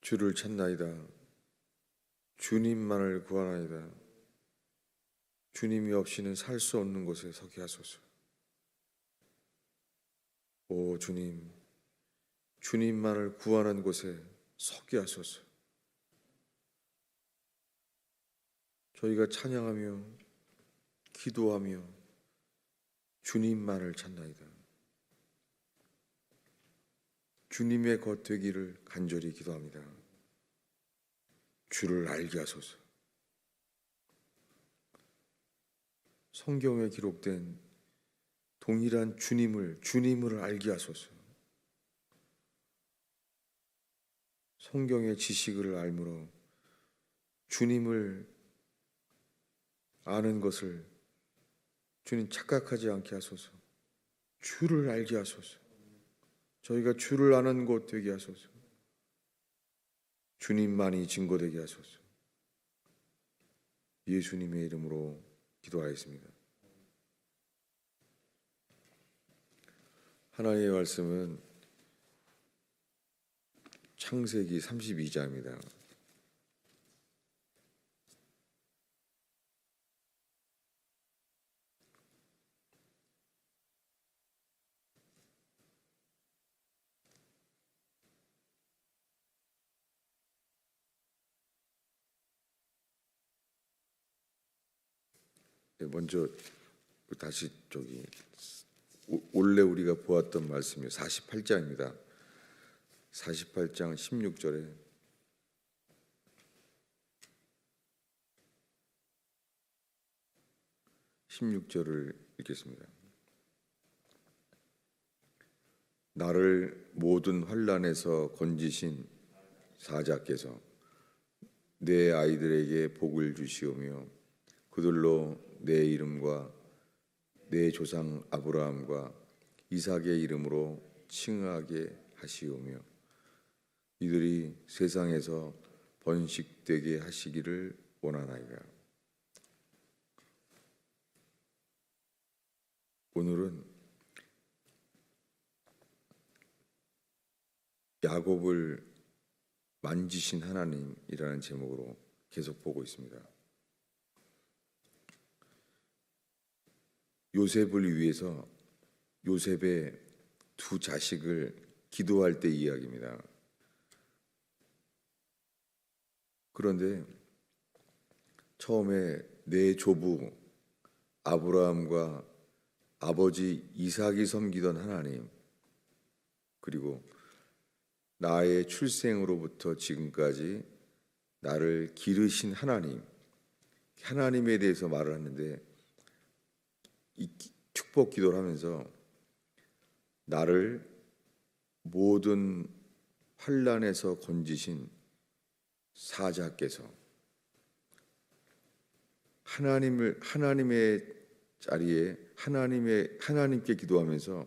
주를 찾나이다. 주님만을 구하나이다. 주님이 없이는 살 수 없는 곳에 서게 하소서. 오 주님, 주님만을 구하는 곳에 서게 하소서. 저희가 찬양하며 기도하며 주님만을 찾나이다. 주님의 것 되기를 간절히 기도합니다. 주를 알게 하소서. 성경에 기록된 동일한 주님을 알게 하소서. 성경의 지식을 알므로 주님을 아는 것을 주님 착각하지 않게 하소서. 주를 알게 하소서. 저희가 주를 아는 곳 되게 하소서. 주님만이 증거되게 하소서. 예수님의 이름으로 기도하였습니다. 하나님의 말씀은 창세기 32장입니다. 먼저 다시 원래 우리가 보았던 말씀이 48장입니다. 48장 16절에 읽겠습니다. 나를 모든 환난에서 건지신 사자께서 내 아이들에게 복을 주시오며 그들로 내 이름과 내 조상 아브라함과 이삭의 이름으로 칭하게 하시오며 이들이 세상에서 번식되게 하시기를 원하나이다. 오늘은 야곱을 만지신 하나님이라는 제목으로 계속 보고 있습니다. 요셉을 위해서 요셉의 두 자식을 기도할 때 이야기입니다. 그런데 처음에 내 조부 아브라함과 아버지 이삭이 섬기던 하나님, 그리고 나의 출생으로부터 지금까지 나를 기르신 하나님에 대해서 말을 하는데, 이 축복 기도를 하면서 나를 모든 환난에서 건지신 사자께서 하나님의 자리에 하나님께 기도하면서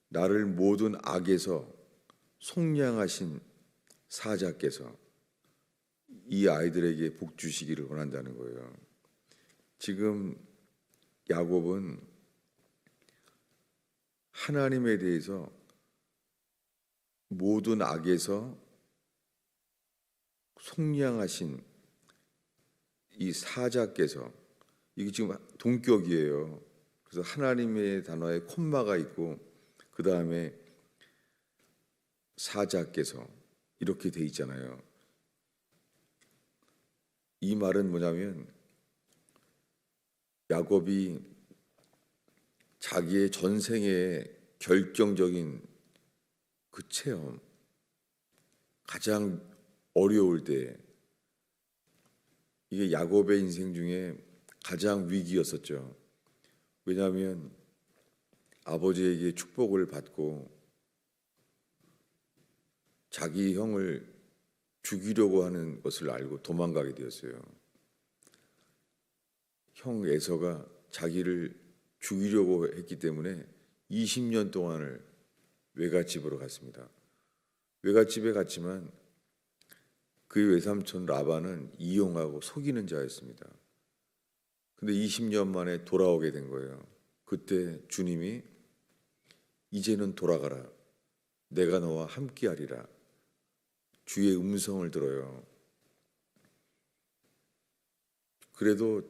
나를 모든 악에서 속량하신 사자께서 이 아이들에게 복 주시기를 원한다는 거예요. 지금 야곱은 하나님에 대해서 모든 악에서 속량하신 이 사자께서, 이게 지금 동격이에요. 그래서 하나님의 단어에 콤마가 있고 그 다음에 사자께서 이렇게 돼 있잖아요. 이 말은 뭐냐면 야곱이 자기의 전생의 결정적인 그 체험, 가장 어려울 때, 이게 야곱의 인생 중에 가장 위기였었죠. 왜냐하면 아버지에게 축복을 받고 자기 형을 죽이려고 하는 것을 알고 도망가게 되었어요. 형 에서가 자기를 죽이려고 했기 때문에 20년 동안을 외갓집으로 갔습니다. 외갓집에 갔지만 그의 외삼촌 라반은 이용하고 속이는 자였습니다. 근데 20년 만에 돌아오게 된 거예요. 그때 주님이 이제는 돌아가라. 내가 너와 함께하리라. 주의 음성을 들어요. 그래도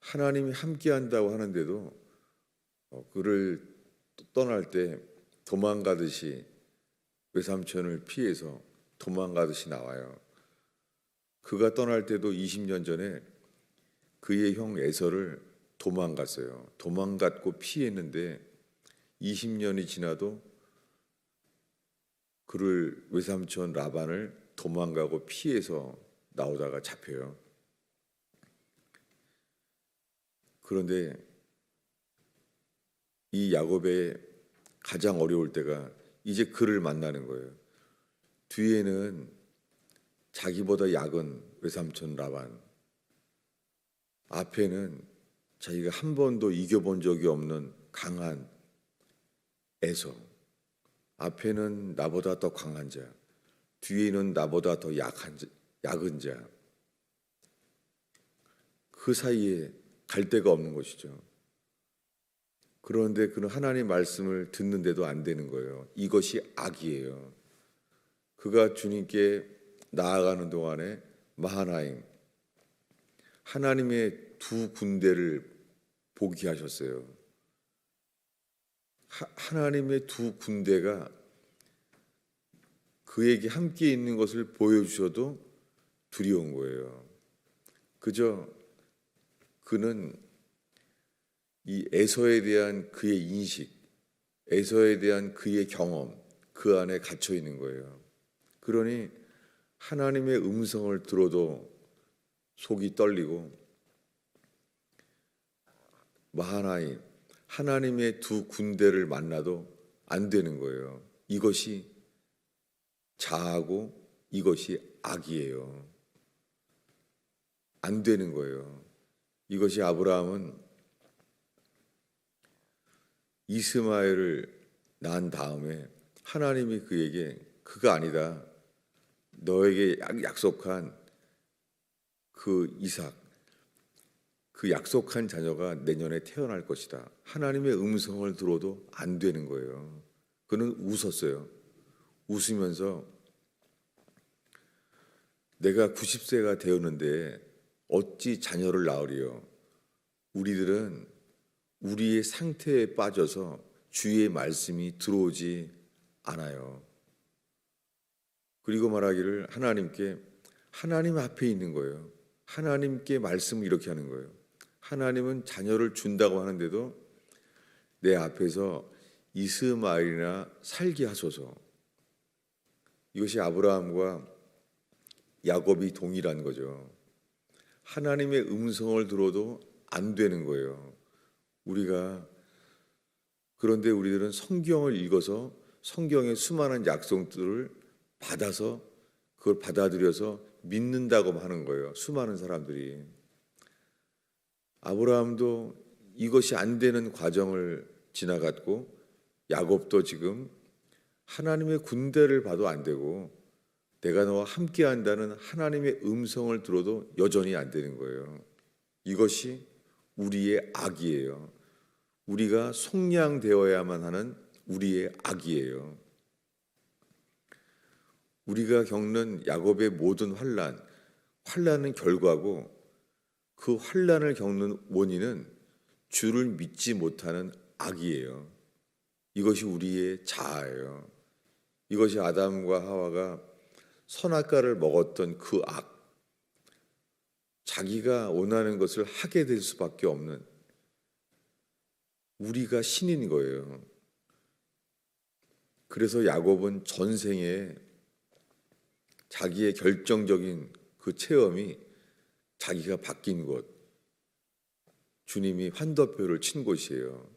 하나님이 함께한다고 하는데도 그를 떠날 때 도망가듯이 외삼촌을 피해서 도망가듯이 나와요. 그가 떠날 때도 20년 전에 그의 형 에서를 도망갔어요. 도망갔고 피했는데 20년이 지나도 그를 외삼촌 라반을 도망가고 피해서 나오다가 잡혀요. 그런데 이 야곱의 가장 어려울 때가 이제 그를 만나는 거예요. 뒤에는 자기보다 약은 외삼촌 라반, 앞에는 자기가 한 번도 이겨본 적이 없는 강한 에서, 앞에는 나보다 더 강한 자, 뒤에는 나보다 더 약은 자. 그 사이에 갈 데가 없는 것이죠. 그런데 그는 하나님 말씀을 듣는데도 안 되는 거예요. 이것이 악이에요. 그가 주님께 나아가는 동안에 마하나임, 하나님의 두 군대를 보게 하셨어요. 하나님의 두 군대가 그에게 함께 있는 것을 보여주셔도 두려운 거예요. 그저 그는 이 에서에 대한 그의 인식, 에서에 대한 그의 경험, 그 안에 갇혀 있는 거예요. 그러니 하나님의 음성을 들어도 속이 떨리고, 마하나임, 하나님의 두 군대를 만나도 안 되는 거예요. 이것이 자아고 이것이 악이에요. 안 되는 거예요. 이것이 아브라함은 이스마엘을 낳은 다음에 하나님이 그에게 그가 아니다, 너에게 약속한 그 이삭, 그 약속한 자녀가 내년에 태어날 것이다. 하나님의 음성을 들어도 안 되는 거예요. 그는 웃었어요. 웃으면서 내가 90세가 되었는데 어찌 자녀를 낳으리요. 우리들은 우리의 상태에 빠져서 주의 말씀이 들어오지 않아요. 그리고 말하기를 하나님께, 하나님 앞에 있는 거예요. 하나님께 말씀을 이렇게 하는 거예요. 하나님은 자녀를 준다고 하는데도 내 앞에서 이스마엘이나 살게 하소서. 이것이 아브라함과 야곱이 동일한 거죠. 하나님의 음성을 들어도 안 되는 거예요. 그런데 우리들은 성경을 읽어서 성경의 수많은 약속들을 받아서 그걸 받아들여서 믿는다고 하는 거예요. 수많은 사람들이. 아브라함도 이것이 안 되는 과정을 지나갔고, 야곱도 지금 하나님의 군대를 봐도 안 되고 내가 너와 함께 한다는 하나님의 음성을 들어도 여전히 안 되는 거예요. 이것이 우리의 악이에요. 우리가 속량되어야만 하는 우리의 악이에요. 우리가 겪는 야곱의 모든 환난은 결과고, 그 환난을 겪는 원인은 주를 믿지 못하는 악이에요. 이것이 우리의 자아예요. 이것이 아담과 하와가 선악과를 먹었던 그 악, 자기가 원하는 것을 하게 될 수밖에 없는 우리가 신인 거예요. 그래서 야곱은 전생에 자기의 결정적인 그 체험이 자기가 바뀐 곳, 주님이 환더표를 친 곳이에요.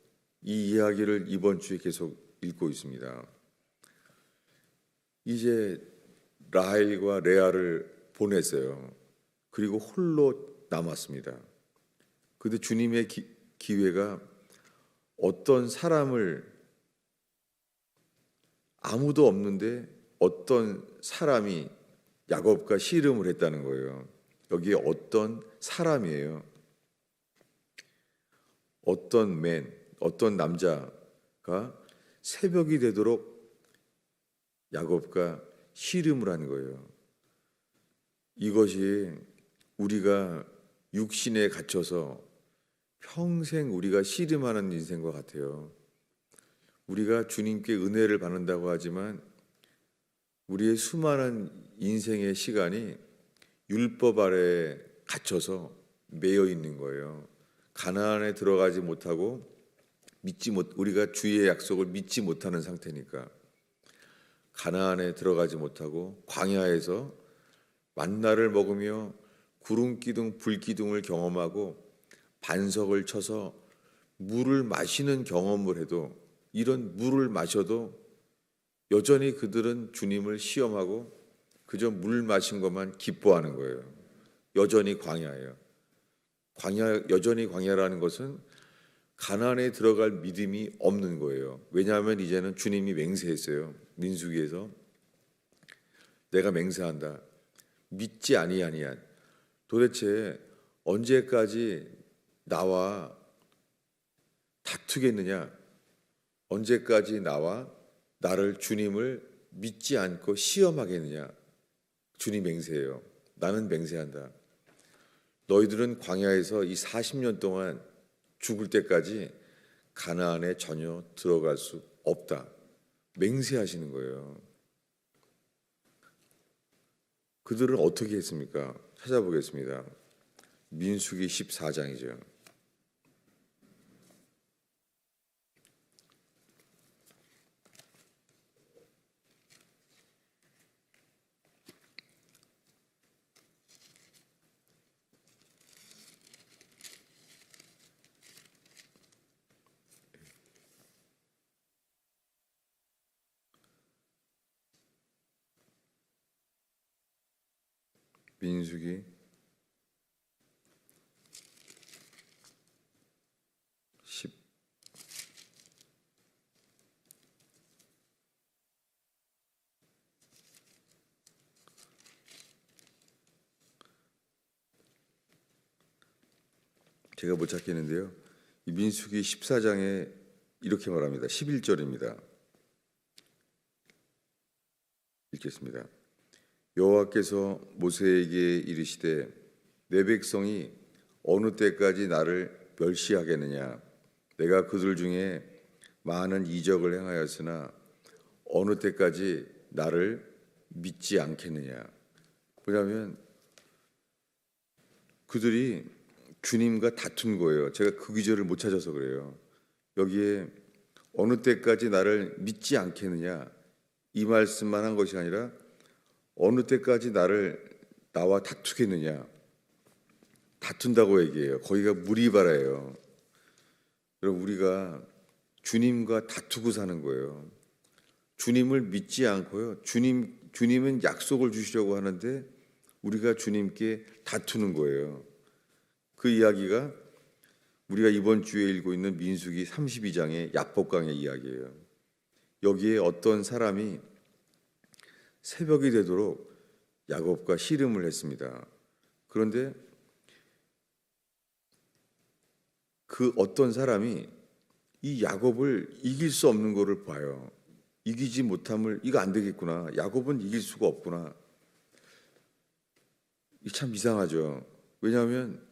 이 이야기를 이번 주에 계속 읽고 있습니다. 이제 라헬과 레아를 보냈어요. 그리고 홀로 남았습니다. 그런데 주님의 기회가 어떤 사람을, 아무도 없는데 어떤 사람이 야곱과 씨름을 했다는 거예요. 여기에 어떤 사람이에요. 어떤 남자가 새벽이 되도록 야곱과 씨름을 한 거예요. 이것이 우리가 육신에 갇혀서 평생 우리가 씨름하는 인생과 같아요. 우리가 주님께 은혜를 받는다고 하지만 우리의 수많은 인생의 시간이 율법 아래에 갇혀서 매여 있는 거예요. 가나안에 들어가지 못하고 우리가 주의 약속을 믿지 못하는 상태니까 가나안에 들어가지 못하고 광야에서 만나를 먹으며 구름 기둥 불 기둥을 경험하고 반석을 쳐서 물을 마시는 경험을 해도 이런 물을 마셔도 여전히 그들은 주님을 시험하고 그저 물 마신 것만 기뻐하는 거예요. 여전히 광야예요. 여전히 광야라는 것은 가나안에 들어갈 믿음이 없는 거예요. 왜냐하면 이제는 주님이 맹세했어요. 민수기에서 내가 맹세한다. 믿지 아니하니한 도대체 언제까지 나와 다투겠느냐? 언제까지 나를 주님을 믿지 않고 시험하겠느냐? 주님 맹세해요. 나는 맹세한다. 너희들은 광야에서 이 40년 동안 죽을 때까지 가나안에 전혀 들어갈 수 없다. 맹세하시는 거예요. 그들은 어떻게 했습니까? 찾아보겠습니다. 민수기 14장이죠. 민수기 10 제가 못 찾겠는데요. 이 민수기 14장에 이렇게 말합니다. 11절입니다. 읽겠습니다. 여호와께서 모세에게 이르시되 내 백성이 어느 때까지 나를 멸시하겠느냐? 내가 그들 중에 많은 이적을 행하였으나 어느 때까지 나를 믿지 않겠느냐? 왜냐하면 그들이 주님과 다툰 거예요. 제가 그 기절을 못 찾아서 그래요. 여기에 어느 때까지 나를 믿지 않겠느냐? 이 말씀만 한 것이 아니라 어느 때까지 나와 다투겠느냐? 다툰다고 얘기해요. 거기가 무리바라예요. 여러분, 우리가 주님과 다투고 사는 거예요. 주님을 믿지 않고요. 주님은 약속을 주시려고 하는데 우리가 주님께 다투는 거예요. 그 이야기가 우리가 이번 주에 읽고 있는 민수기 32장의 야복강의 이야기예요. 여기에 어떤 사람이 새벽이 되도록 야곱과 씨름을 했습니다. 그런데 그 어떤 사람이 이 야곱을 이길 수 없는 것을 봐요. 이기지 못함을 이거 안 되겠구나. 야곱은 이길 수가 없구나. 이 참 이상하죠. 왜냐하면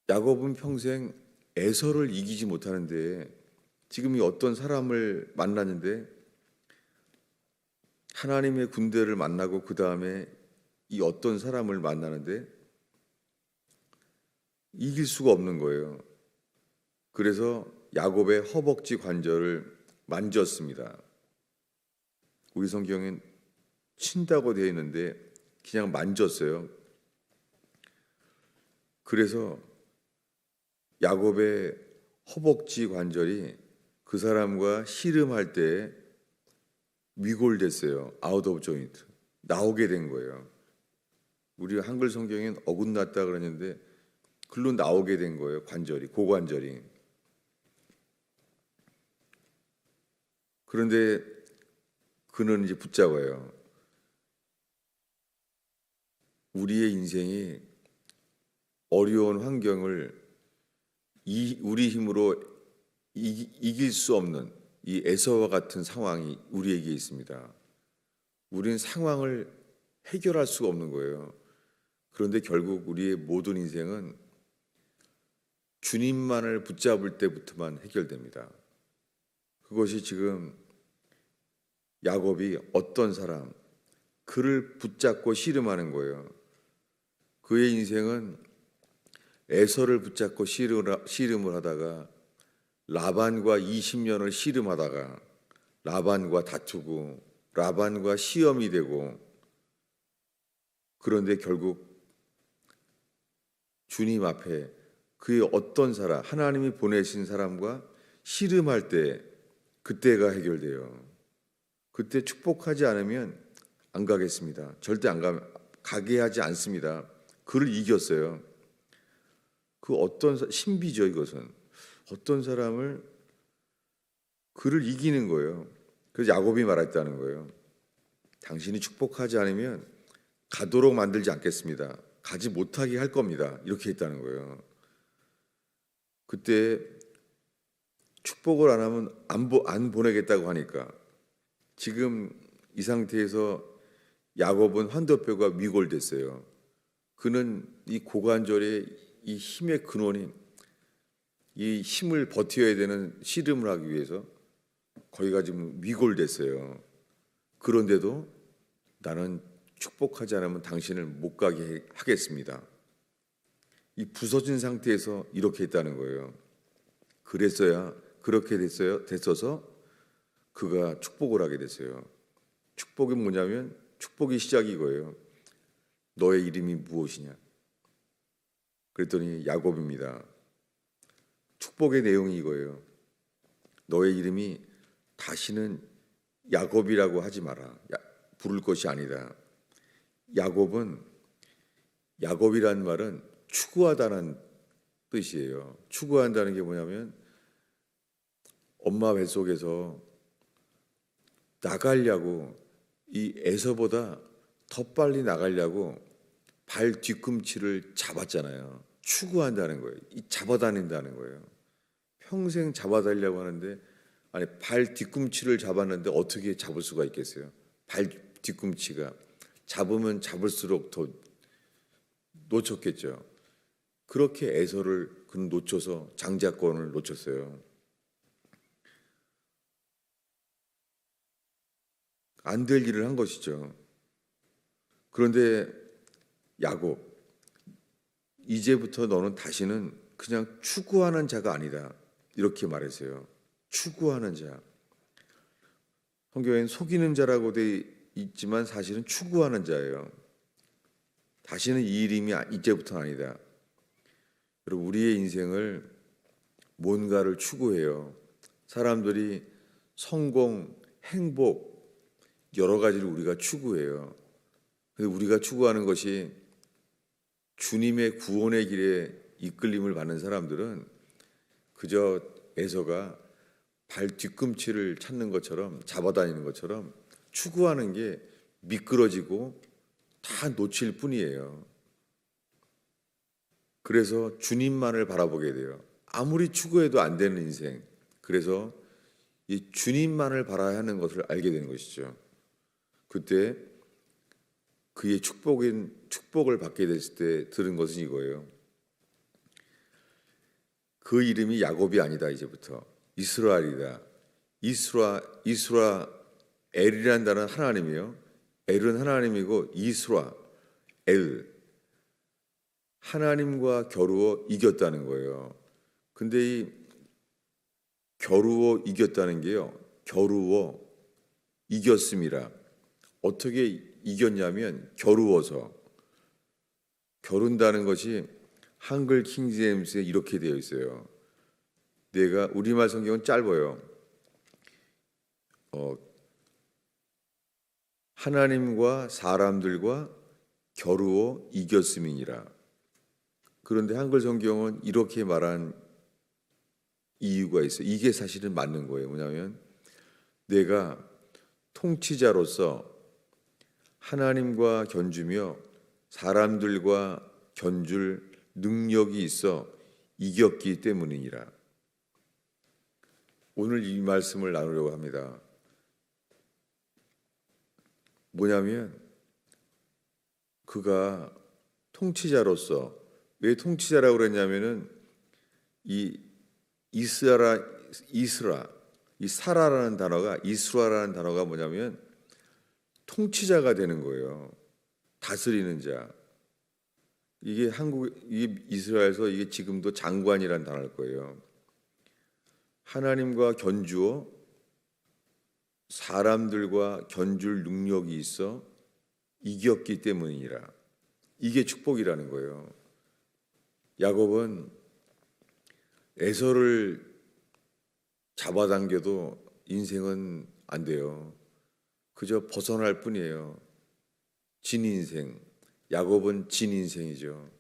야곱은 평생 에서를 이기지 못하는데 지금 이 어떤 사람을 만났는데 하나님의 군대를 만나고 그 다음에 이 어떤 사람을 만나는데 이길 수가 없는 거예요. 그래서 야곱의 허벅지 관절을 만졌습니다. 우리 성경엔 친다고 되어 있는데 그냥 만졌어요. 그래서 야곱의 허벅지 관절이 그 사람과 씨름할 때 위골됐어요. 아웃 오브 조인트. 나오게 된 거예요. 우리 한글 성경엔 어긋났다 그러는데 글로 나오게 된 거예요. 관절이, 고관절이. 그런데 그는 이제 붙잡아요. 우리의 인생이 어려운 환경을 우리 힘으로 이길 수 없는 이 에서와 같은 상황이 우리에게 있습니다. 우리는 상황을 해결할 수가 없는 거예요. 그런데 결국 우리의 모든 인생은 주님만을 붙잡을 때부터만 해결됩니다. 그것이 지금 야곱이 어떤 사람, 그를 붙잡고 씨름하는 거예요. 그의 인생은 에서를 붙잡고 씨름을 하다가 라반과 20년을 씨름하다가 라반과 다투고 라반과 시험이 되고, 그런데 결국 주님 앞에 그의 어떤 사람, 하나님이 보내신 사람과 씨름할 때 그때가 해결돼요. 그때 축복하지 않으면 안 가겠습니다. 절대 가게 하지 않습니다. 그를 이겼어요. 그 어떤 신비죠, 이것은. 어떤 사람을 그를 이기는 거예요. 그래서 야곱이 말했다는 거예요. 당신이 축복하지 않으면 가도록 만들지 않겠습니다. 가지 못하게 할 겁니다. 이렇게 했다는 거예요. 그때 축복을 안 하면 안 보내겠다고 하니까 지금 이 상태에서 야곱은 환도뼈가 위골됐어요. 그는 이 고관절의 이 힘의 근원인 이 힘을 버텨야 되는 씨름을 하기 위해서 거기가 지금 위골됐어요. 그런데도 나는 축복하지 않으면 당신을 못 가게 하겠습니다. 이 부서진 상태에서 이렇게 했다는 거예요. 그랬어야 그렇게 됐어서 그가 축복을 하게 됐어요. 축복이 뭐냐면 축복의 시작이 이거예요. 너의 이름이 무엇이냐? 그랬더니 야곱입니다. 축복의 내용이 이거예요. 너의 이름이 다시는 야곱이라고 하지 마라. 부를 것이 아니다. 야곱이란 말은 추구하다는 뜻이에요. 추구한다는 게 뭐냐면 엄마 뱃속에서 나가려고, 이 에서보다 더 빨리 나가려고 발 뒤꿈치를 잡았잖아요. 추구한다는 거예요. 잡아다닌다는 거예요. 평생 잡아다니려고 하는데, 아니 발 뒤꿈치를 잡았는데 어떻게 잡을 수가 있겠어요? 발 뒤꿈치가 잡으면 잡을수록 더 놓쳤겠죠. 그렇게 에서를 그는 놓쳐서 장자권을 놓쳤어요. 안 될 일을 한 것이죠. 그런데 야곱, 이제부터 너는 다시는 그냥 추구하는 자가 아니다. 이렇게 말했어요. 추구하는 자. 성경에는 속이는 자라고 돼 있지만 사실은 추구하는 자예요. 다시는 이 이름이 이제부터 아니다. 여러분, 우리의 인생을 뭔가를 추구해요. 사람들이 성공, 행복, 여러 가지를 우리가 추구해요. 그런데 우리가 추구하는 것이 주님의 구원의 길에 이끌림을 받는 사람들은 그저 에서가 발 뒤꿈치를 찾는 것처럼, 잡아다니는 것처럼 추구하는 게 미끄러지고 다 놓칠 뿐이에요. 그래서 주님만을 바라보게 돼요. 아무리 추구해도 안 되는 인생. 그래서 이 주님만을 바라야 하는 것을 알게 되는 것이죠. 그때 그의 축복을 받게 됐을 때 들은 것은 이거예요. 그 이름이 야곱이 아니다. 이제부터 이스라엘이다. 이스라엘이라는 단어는 하나님이에요. 엘은 하나님이고 이스라엘, 하나님과 겨루어 이겼다는 거예요. 근데 이 겨루어 이겼다는 게요, 겨루어 이겼음이라. 어떻게 이겼냐면 겨루어서. 겨룬다는 것이 한글 킹제임스에 이렇게 되어 있어요. 우리말 성경은 짧아요. 하나님과 사람들과 겨루어 이겼음이니라. 그런데 한글 성경은 이렇게 말한 이유가 있어요. 이게 사실은 맞는 거예요. 뭐냐면 내가 통치자로서 하나님과 견주며 사람들과 견줄 능력이 있어 이겼기 때문이니라. 오늘 이 말씀을 나누려고 합니다. 뭐냐면 그가 통치자로서, 왜 통치자라고 그랬냐면은 이 이 사라라는 단어가, 이스라라는 단어가 뭐냐면 통치자가 되는 거예요. 다스리는 자. 이게 이스라엘에서 이게 지금도 장관이란 단어일 거예요. 하나님과 견주어 사람들과 견줄 능력이 있어 이겼기 때문이라. 이게 축복이라는 거예요. 야곱은 에서를 잡아당겨도 인생은 안 돼요. 그저 벗어날 뿐이에요. 진 인생. 야곱은 진 인생이죠.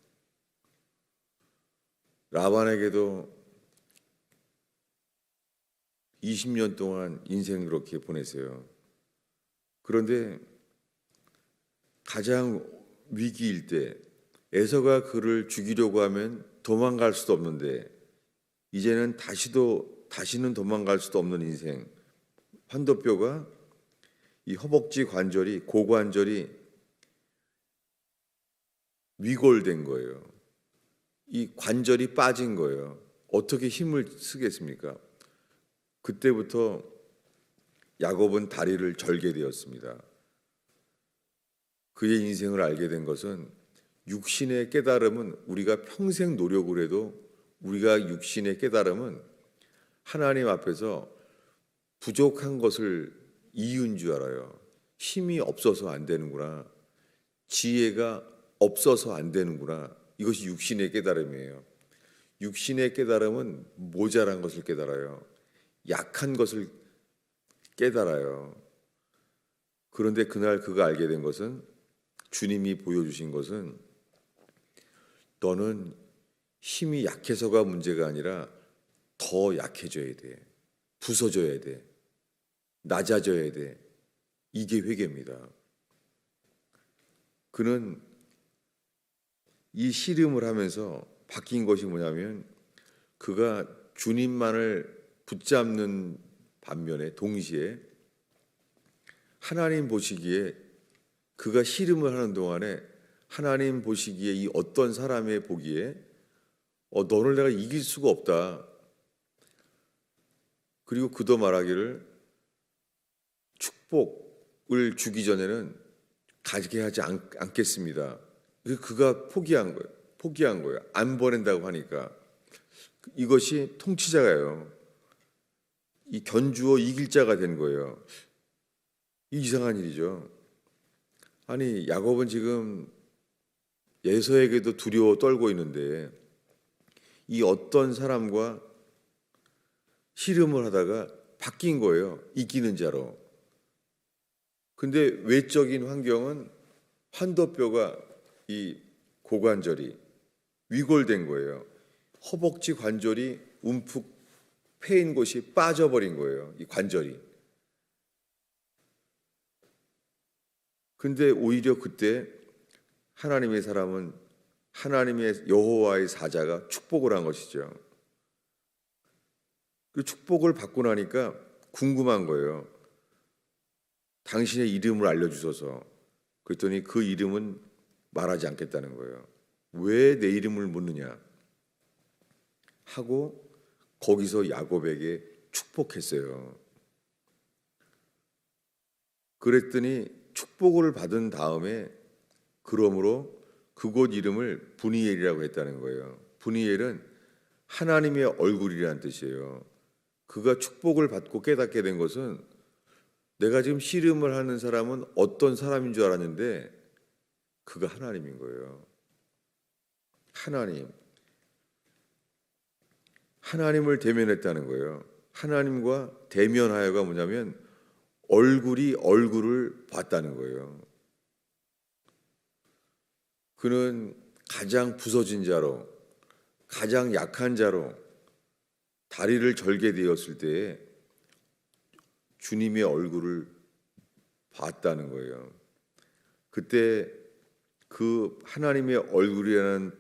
라반에게도 20년 동안 인생 그렇게 보냈어요. 그런데 가장 위기일 때 에서가 그를 죽이려고 하면 도망갈 수도 없는데 이제는 다시는 도망갈 수도 없는 인생. 환도뼈가 이 허벅지 관절이, 고관절이 위골된 거예요. 이 관절이 빠진 거예요. 어떻게 힘을 쓰겠습니까? 그때부터 야곱은 다리를 절게 되었습니다. 그의 인생을 알게 된 것은 육신의 깨달음은 우리가 평생 노력을 해도 우리가 육신의 깨달음은 하나님 앞에서 부족한 것을 이유인 줄 알아요. 힘이 없어서 안 되는구나. 지혜가 없어서 안 되는구나. 이것이 육신의 깨달음이에요. 육신의 깨달음은 모자란 것을 깨달아요. 약한 것을 깨달아요. 그런데 그날 그가 알게 된 것은, 주님이 보여주신 것은, 너는 힘이 약해서가 문제가 아니라 더 약해져야 돼. 부서져야 돼. 낮아져야 돼. 이게 회개입니다. 그는 이 씨름을 하면서 바뀐 것이 뭐냐면 그가 주님만을 붙잡는 반면에 동시에 하나님 보시기에, 그가 씨름을 하는 동안에 하나님 보시기에 이 어떤 사람의 보기에 너를 내가 이길 수가 없다. 그리고 그도 말하기를 축복을 주기 전에는 가지게 하지 않겠습니다. 그가 포기한 거예요. 안 보낸다고 하니까. 이것이 통치자가요. 이 견주어 이길 자가 된 거예요. 이상한 일이죠. 아니, 야곱은 지금 에서에게도 두려워 떨고 있는데 이 어떤 사람과 씨름을 하다가 바뀐 거예요. 이기는 자로. 근데 외적인 환경은 환도뼈가, 이 고관절이 위골된 거예요. 허벅지 관절이 움푹 패인 곳이 빠져버린 거예요. 이 관절이. 근데 오히려 그때 하나님의 사람은, 하나님의 여호와의 사자가 축복을 한 것이죠. 그 축복을 받고 나니까 궁금한 거예요. 당신의 이름을 알려주소서. 그랬더니 그 이름은 말하지 않겠다는 거예요. 왜 내 이름을 묻느냐 하고 거기서 야곱에게 축복했어요. 그랬더니 축복을 받은 다음에 그러므로 그곳 이름을 브니엘이라고 했다는 거예요. 브니엘은 하나님의 얼굴이라는 뜻이에요. 그가 축복을 받고 깨닫게 된 것은, 내가 지금 씨름을 하는 사람은 어떤 사람인 줄 알았는데 그가 하나님인 거예요. 하나님을 대면했다는 거예요. 하나님과 대면하여가 뭐냐면 얼굴이 얼굴을 봤다는 거예요. 그는 가장 부서진 자로, 가장 약한 자로 다리를 절게 되었을 때에 주님의 얼굴을 봤다는 거예요. 그때 그 하나님의 얼굴이라는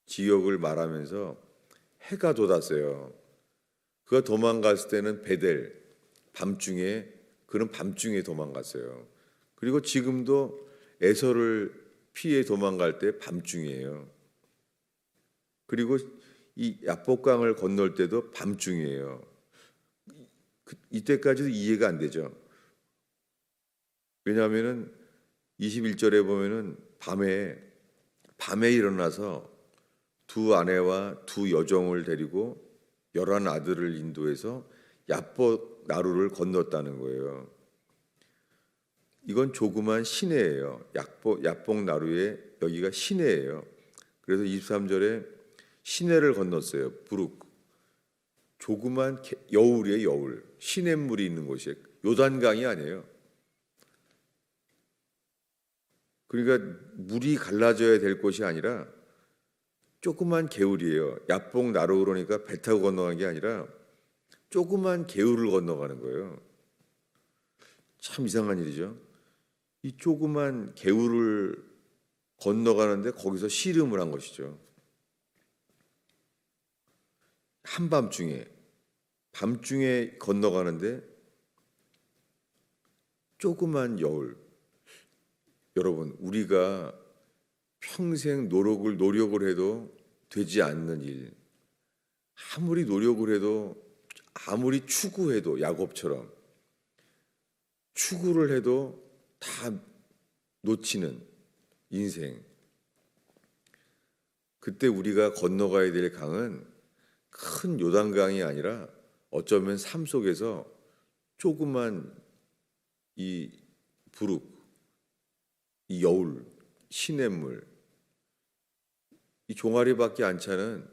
지역을 말하면서 해가 돋았어요. 그가 도망갔을 때는 베델 밤중에, 그는 밤중에 도망갔어요. 그리고 지금도 에서를 피해 도망갈 때 밤중이에요. 그리고 이 야복강을 건널 때도 밤중이에요. 이때까지도 이해가 안 되죠. 왜냐하면은 21절에 보면은 밤에 일어나서 두 아내와 두 여종을 데리고 11아들을 인도해서 야복 나루를 건넜다는 거예요. 이건 조그만 시내예요. 야복 나루에 여기가 시내예요. 그래서 23절에 시내를 건넜어요. 부룩. 조그만 여울이에요. 여울. 시냇물이 있는 곳이에요. 요단강이 아니에요. 그러니까 물이 갈라져야 될 곳이 아니라 조그만 개울이에요. 야복 나루 그러니까 배 타고 건너간 게 아니라 조그만 개울을 건너가는 거예요. 참 이상한 일이죠. 이 조그만 개울을 건너가는데 거기서 씨름을 한 것이죠. 한밤중에, 밤중에 건너가는데 조그만 여울. 여러분, 우리가 평생 노력을 해도 되지 않는 일, 아무리 노력을 해도, 아무리 추구해도, 야곱처럼 추구를 해도 다 놓치는 인생. 그때 우리가 건너가야 될 강은 큰 요단강이 아니라 어쩌면 삶 속에서 조그만 이 부룩, 이 여울, 시냇물, 이 종아리밖에 안 차는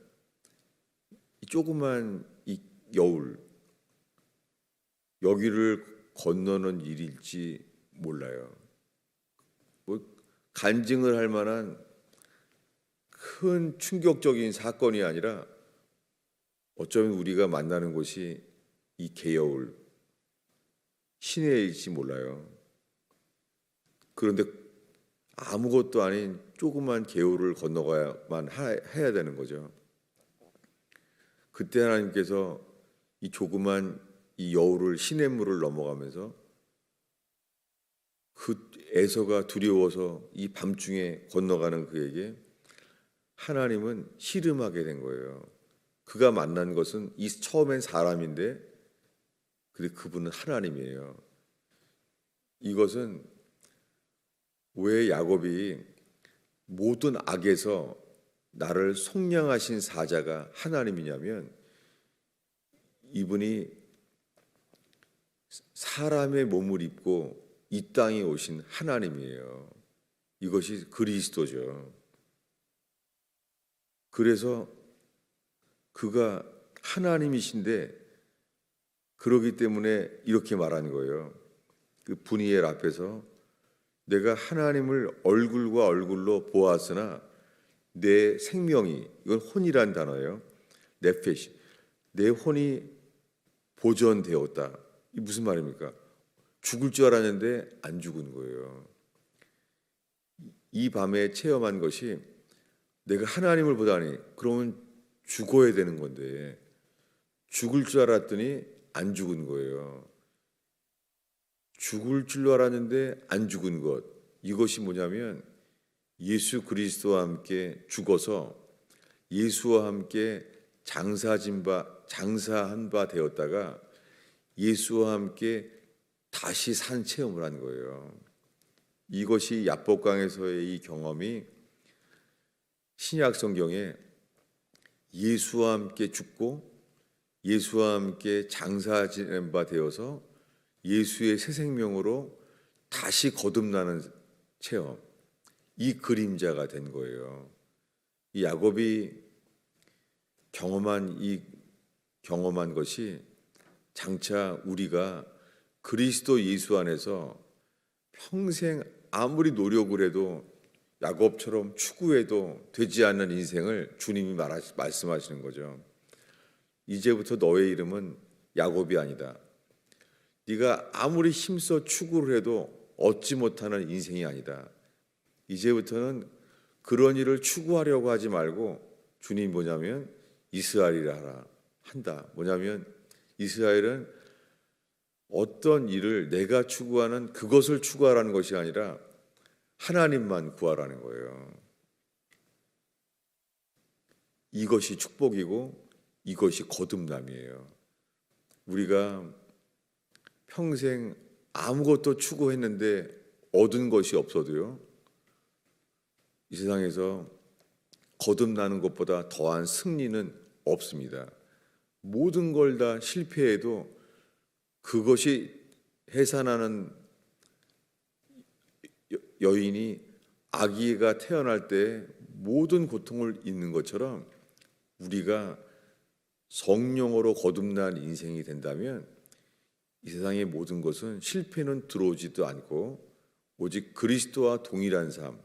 이 조그만 이 여울, 여기를 건너는 일일지 몰라요. 뭐 간증을 할 만한 큰 충격적인 사건이 아니라 어쩌면 우리가 만나는 곳이 이 개여울, 시내일지 몰라요. 그런데 아무것도 아닌 조그만 개울을 건너가야만 해야 되는 거죠. 그때 하나님께서 이 조그만 이 여울을, 시냇물을 넘어가면서 그 에서가 두려워서 이 밤중에 건너가는 그에게 하나님은 씨름하게 된 거예요. 그가 만난 것은 처음엔 사람인데 근데 그분은 하나님이에요. 이것은 왜 야곱이 모든 악에서 나를 속량하신 사자가 하나님이냐면 이분이 사람의 몸을 입고 이 땅에 오신 하나님이에요. 이것이 그리스도죠. 그래서 그가 하나님이신데 그러기 때문에 이렇게 말한 거예요. 그 분이엘 앞에서 내가 하나님을 얼굴과 얼굴로 보았으나 내 생명이, 이건 혼이란 단어예요. 네페시, 내 혼이 보존되었다. 이 무슨 말입니까? 죽을 줄 알았는데 안 죽은 거예요. 이 밤에 체험한 것이 내가 하나님을 보다니 그러면 죽어야 되는 건데 죽을 줄 알았더니 안 죽은 거예요. 죽을 줄 알았는데 안 죽은 것, 이것이 뭐냐면 예수 그리스도와 함께 죽어서 예수와 함께 장사한 바 되었다가 예수와 함께 다시 산 체험을 한 거예요. 이것이 야복강에서의 이 경험이 신약 성경에 예수와 함께 죽고 예수와 함께 장사 지낸 바 되어서 예수의 새 생명으로 다시 거듭나는 체험, 이 그림자가 된 거예요. 이 야곱이 경험한 것이 장차 우리가 그리스도 예수 안에서 평생 아무리 노력을 해도 야곱처럼 추구해도 되지 않는 인생을 주님이 말씀하시는 거죠. 이제부터 너의 이름은 야곱이 아니다. 네가 아무리 힘써 추구를 해도 얻지 못하는 인생이 아니다. 이제부터는 그런 일을 추구하려고 하지 말고 주님이 뭐냐면 이스라엘이라 한다. 뭐냐면 이스라엘은 어떤 일을 내가 추구하는 그것을 추구하라는 것이 아니라 하나님만 구하라는 거예요. 이것이 축복이고 이것이 거듭남이에요. 우리가 평생 아무것도 추구했는데 얻은 것이 없어도요, 이 세상에서 거듭나는 것보다 더한 승리는 없습니다. 모든 걸 다 실패해도 그것이 해산하는 여인이 아기가 태어날 때 모든 고통을 잊는 것처럼 우리가 성령으로 거듭난 인생이 된다면 이 세상의 모든 것은 실패는 들어오지도 않고 오직 그리스도와 동일한 삶,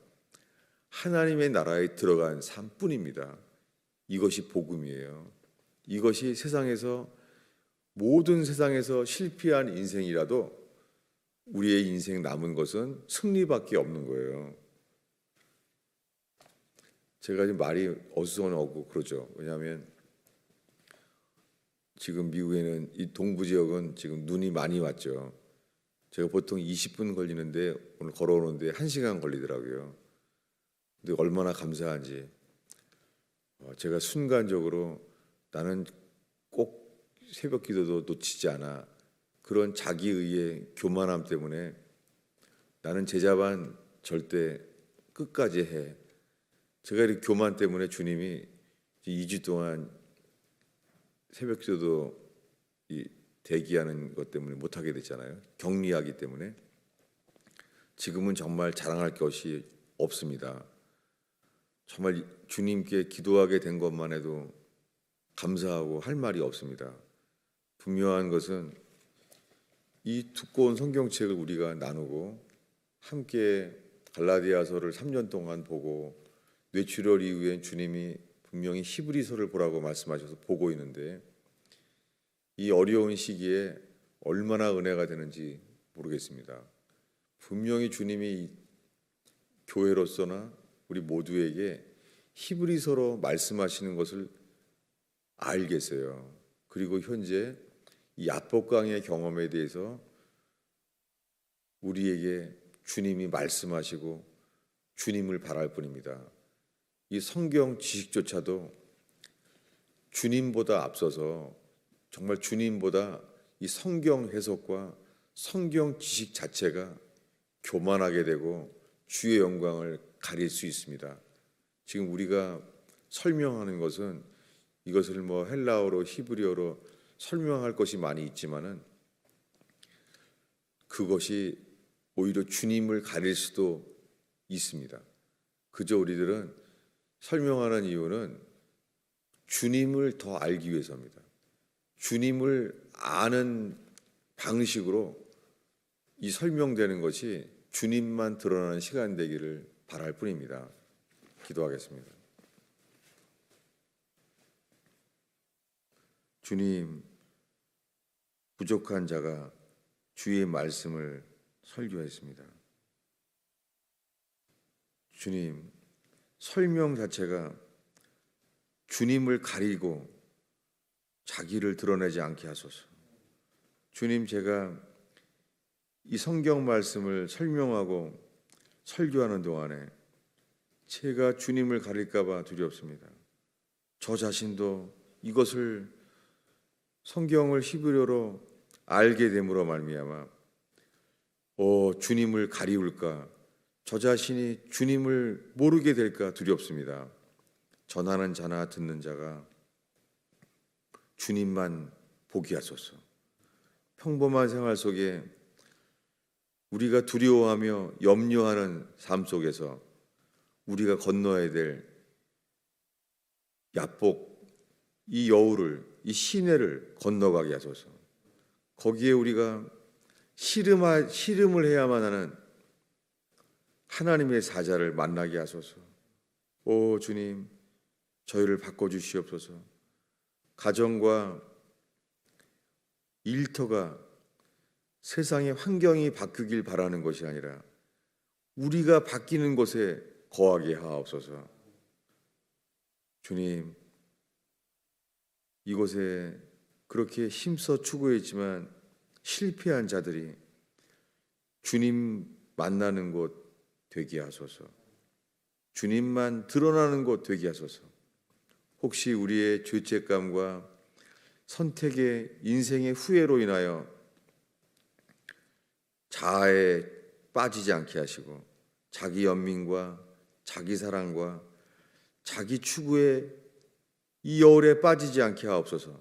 하나님의 나라에 들어간 삶뿐입니다. 이것이 복음이에요. 이것이 모든 세상에서 실패한 인생이라도 우리의 인생 남은 것은 승리밖에 없는 거예요. 제가 지금 말이 어수선하고 그러죠. 왜냐하면 지금 미국에는 이 동부 지역은 지금 눈이 많이 왔죠. 제가 보통 20분 걸리는데 오늘 걸어오는데 1시간 걸리더라고요. 근데 얼마나 감사한지, 제가 순간적으로 나는 꼭 새벽 기도도 놓치지 않아, 그런 자기의의 교만함 때문에 나는 제자반 절대 끝까지 해. 제가 이 교만 때문에 주님이 2주 동안 새벽 기도도 대기하는 것 때문에 못하게 됐잖아요. 격리하기 때문에. 지금은 정말 자랑할 것이 없습니다. 정말 주님께 기도하게 된 것만 해도 감사하고 할 말이 없습니다. 분명한 것은 이 두꺼운 성경책을 우리가 나누고 함께 갈라디아서를 3년 동안 보고 뇌출혈 이후에 주님이 분명히 히브리서를 보라고 말씀하셔서 보고 있는데, 이 어려운 시기에 얼마나 은혜가 되는지 모르겠습니다. 분명히 주님이 교회로서나 우리 모두에게 히브리서로 말씀하시는 것을 알겠어요. 그리고 현재 이 야복강의 경험에 대해서 우리에게 주님이 말씀하시고 주님을 바랄 뿐입니다. 이 성경 지식조차도 주님보다 앞서서 정말 주님보다 이 성경 해석과 성경 지식 자체가 교만하게 되고 주의 영광을 가릴 수 있습니다. 지금 우리가 설명하는 것은 이것을 헬라어로 히브리어로 설명할 것이 많이 있지만은 그것이 오히려 주님을 가릴 수도 있습니다. 그저 우리들은 설명하는 이유는 주님을 더 알기 위해서입니다. 주님을 아는 방식으로 이 설명되는 것이 주님만 드러나는 시간 되기를 바랄 뿐입니다. 기도하겠습니다. 주님, 부족한 자가 주의 말씀을 설교했습니다. 주님, 설명 자체가 주님을 가리고 자기를 드러내지 않게 하소서. 주님, 제가 이 성경 말씀을 설명하고 설교하는 동안에 제가 주님을 가릴까 봐 두렵습니다. 저 자신도 이것을 성경을 히브리어로 알게 됨으로 말미암아 주님을 가리울까, 저 자신이 주님을 모르게 될까 두렵습니다. 전하는 자나 듣는 자가 주님만 보게 하소서. 평범한 생활 속에 우리가 두려워하며 염려하는 삶 속에서 우리가 건너야 될 야복, 이 여우를, 이 시내를 건너가게 하소서. 거기에 우리가 씨름을 해야만 하는 하나님의 사자를 만나게 하소서. 오 주님, 저희를 바꿔주시옵소서. 가정과 일터가 세상의 환경이 바뀌길 바라는 것이 아니라 우리가 바뀌는 곳에 거하게 하옵소서. 주님, 이곳에 그렇게 힘써 추구했지만 실패한 자들이 주님 만나는 곳 되게 하소서. 주님만 드러나는 곳 되게 하소서. 혹시 우리의 죄책감과 선택의 인생의 후회로 인하여 자아에 빠지지 않게 하시고 자기 연민과 자기 사랑과 자기 추구의 이 여울에 빠지지 않게 하옵소서.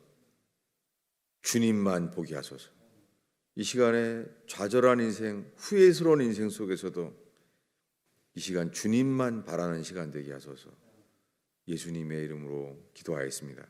주님만 보게 하소서. 이 시간에 좌절한 인생, 후회스러운 인생 속에서도 이 시간 주님만 바라는 시간 되게 하소서. 예수님의 이름으로 기도하였습니다.